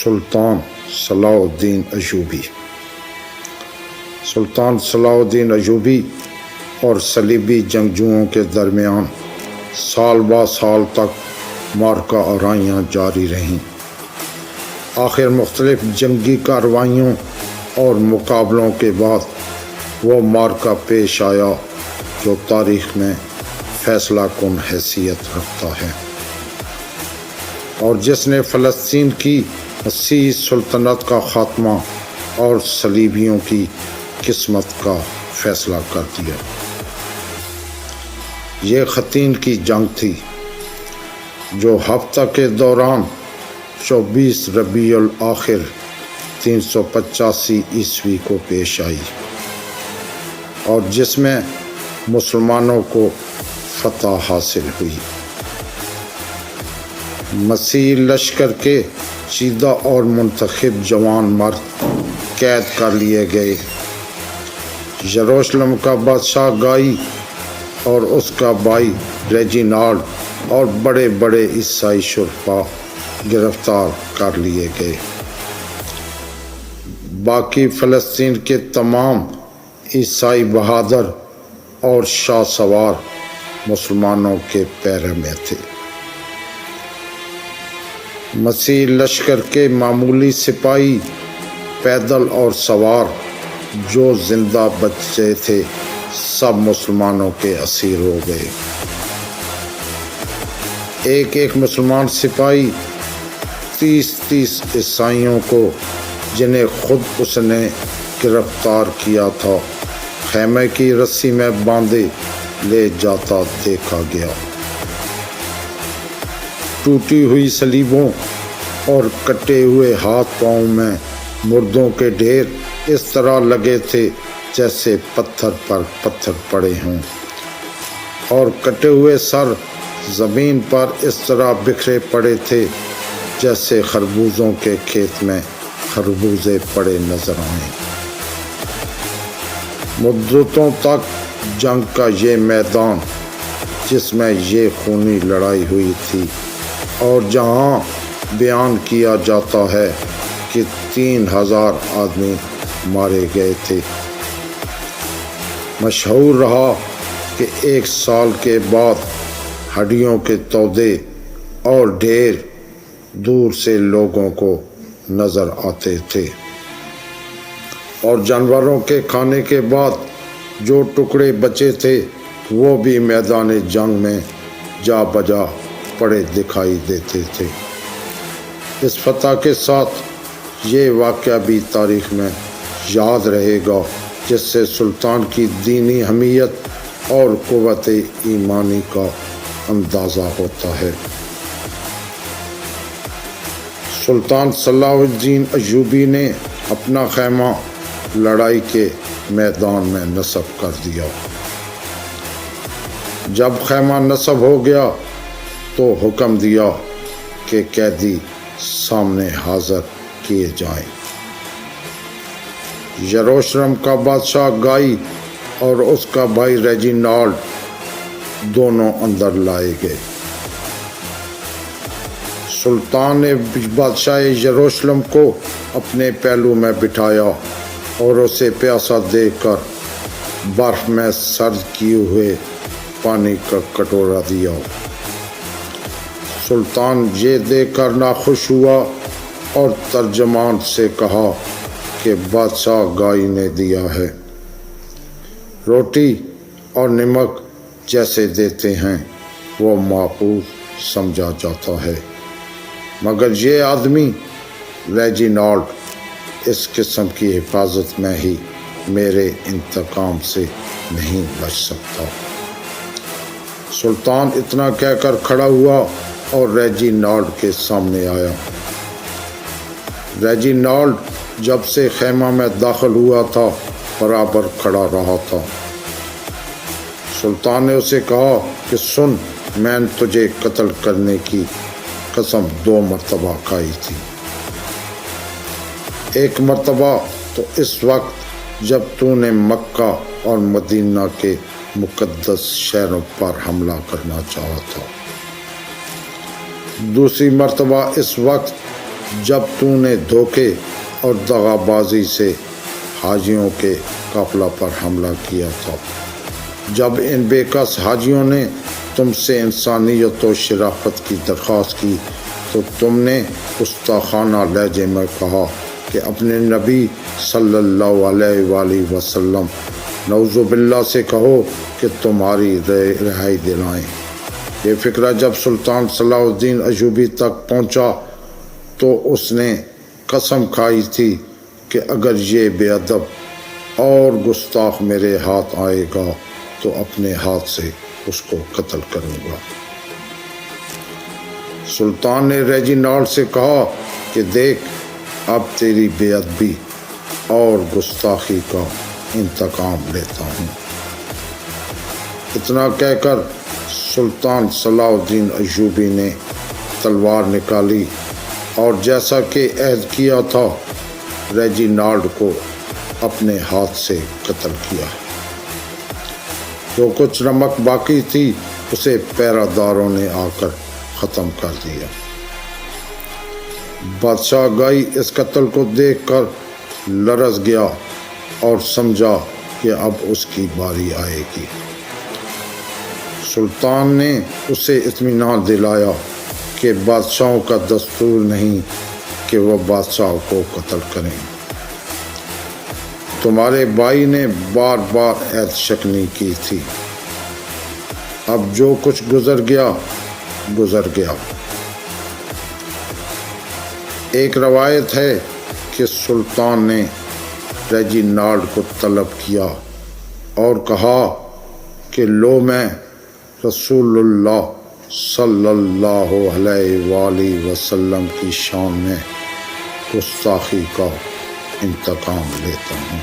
سلطان صلاح الدین ایوبی۔ سلطان صلاح الدین ایوبی اور صلیبی جنگجوؤں کے درمیان سال با سال تک معرکہ آرائیاں جاری رہیں۔ آخر مختلف جنگی کارروائیوں اور مقابلوں کے بعد وہ معرکہ پیش آیا جو تاریخ میں فیصلہ کن حیثیت رکھتا ہے اور جس نے فلسطین کی مسیحی سلطنت کا خاتمہ اور صلیبیوں کی قسمت کا فیصلہ کر دیا۔ یہ خطین کی جنگ تھی جو ہفتہ کے دوران 24 ربیع الاخر 385 عیسوی کو پیش آئی اور جس میں مسلمانوں کو فتح حاصل ہوئی۔ مسیحی لشکر کے چیدہ اور منتخب جوان مرد قید کر لیے گئے۔ یروشلم کا بادشاہ گائی اور اس کا بھائی ریجینالڈ اور بڑے بڑے عیسائی شرفا گرفتار کر لیے گئے۔ باقی فلسطین کے تمام عیسائی بہادر اور شاہ سوار مسلمانوں کے پیرے میں تھے۔ مسیحی لشکر کے معمولی سپاہی، پیدل اور سوار جو زندہ بچے تھے سب مسلمانوں کے اسیر ہو گئے۔ ایک مسلمان سپاہی 30 عیسائیوں کو جنہیں خود اس نے گرفتار کیا تھا خیمے کی رسی میں باندھے لے جاتا دیکھا گیا۔ ٹوٹی ہوئی صلیبوں اور کٹے ہوئے ہاتھ پاؤں میں مردوں کے ڈھیر اس طرح لگے تھے جیسے پتھر پر پتھر پڑے ہوں، اور کٹے ہوئے سر زمین پر اس طرح بکھرے پڑے تھے جیسے خربوزوں کے کھیت میں خربوزے پڑے نظر آئیں۔ مدتوں تک جنگ کا یہ میدان جس میں یہ خونی لڑائی ہوئی تھی اور جہاں بیان کیا جاتا ہے کہ 3000 آدمی مارے گئے تھے، مشہور رہا کہ 1 سال کے بعد ہڈیوں کے تودے اور ڈھیر دور سے لوگوں کو نظر آتے تھے، اور جانوروں کے کھانے کے بعد جو ٹکڑے بچے تھے وہ بھی میدان جنگ میں جا بجا پڑے دکھائی دیتے تھے۔ اس فتح کے ساتھ یہ واقعہ بھی تاریخ میں یاد رہے گا جس سے سلطان کی دینی حمیت اور قوت ایمانی کا اندازہ ہوتا ہے۔ سلطان صلاح الدین ایوبی نے اپنا خیمہ لڑائی کے میدان میں نصب کر دیا۔ جب خیمہ نصب ہو گیا تو حکم دیا کہ قیدی سامنے حاضر کیے جائیں۔ یروشلم کا بادشاہ گائی اور اس کا بھائی ریجینالڈ دونوں اندر لائے گئے۔ سلطان نے بادشاہ یروشلم کو اپنے پہلو میں بٹھایا اور اسے پیاسا دیکھ کر برف میں سرد کیے ہوئے پانی کا کٹورا دیا۔ سلطان یہ دیکھ کر ناخوش ہوا اور ترجمان سے کہا کہ بادشاہ گائی نے دیا ہے۔ روٹی اور نمک جیسے دیتے ہیں وہ معقول سمجھا جاتا ہے، مگر یہ آدمی ریجینالڈ اس قسم کی حفاظت میں ہی میرے انتقام سے نہیں بچ سکتا۔ سلطان اتنا کہہ کر کھڑا ہوا اور ریجینالڈ کے سامنے آیا۔ ریجینالڈ جب سے خیمہ میں داخل ہوا تھا برابر کھڑا رہا تھا۔ سلطان نے اسے کہا کہ سن، میں نے تجھے قتل کرنے کی قسم 2 مرتبہ کھائی تھی۔ ایک مرتبہ تو اس وقت جب تو نے مکہ اور مدینہ کے مقدس شہروں پر حملہ کرنا چاہا تھا، دوسری مرتبہ اس وقت جب تو نے دھوکے اور دغا بازی سے حاجیوں کے قافلہ پر حملہ کیا تھا، جب ان بے کس حاجیوں نے تم سے انسانیت و شرافت کی درخواست کی تو تم نے گستاخانہ لہجے میں کہا کہ اپنے نبی صلی اللہ علیہ وآلہ وسلم نعوذ باللہ سے کہو کہ تمہاری رہائی دلائیں۔ یہ فکرہ جب سلطان صلاح الدین ایوبی تک پہنچا تو اس نے قسم کھائی تھی کہ اگر یہ بے ادب اور گستاخ میرے ہاتھ آئے گا تو اپنے ہاتھ سے اس کو قتل کروں گا۔ سلطان نے ریجینالڈ سے کہا کہ دیکھ، اب تیری بے ادبی اور گستاخی کا انتقام لیتا ہوں۔ اتنا کہہ کر سلطان صلاح الدین ایوبی نے تلوار نکالی اور جیسا کہ عہد کیا تھا ریجینالڈ کو اپنے ہاتھ سے قتل کیا۔ جو کچھ نمک باقی تھی اسے پہرہ داروں نے آ کر ختم کر دیا۔ بادشاہ گائی اس قتل کو دیکھ کر لرز گیا اور سمجھا کہ اب اس کی باری آئے گی۔ سلطان نے اسے اطمینان دلایا کہ بادشاہوں کا دستور نہیں کہ وہ بادشاہ کو قتل کریں۔ تمہارے بھائی نے بار بار عہد شکنی کی تھی، اب جو کچھ گزر گیا گزر گیا۔ ایک روایت ہے کہ سلطان نے ریجینالڈ کو طلب کیا اور کہا کہ لو میں رسول اللہ صلی اللہ علیہ وآلہ وسلم کی شان میں گستاخی کا انتقام لیتا ہوں۔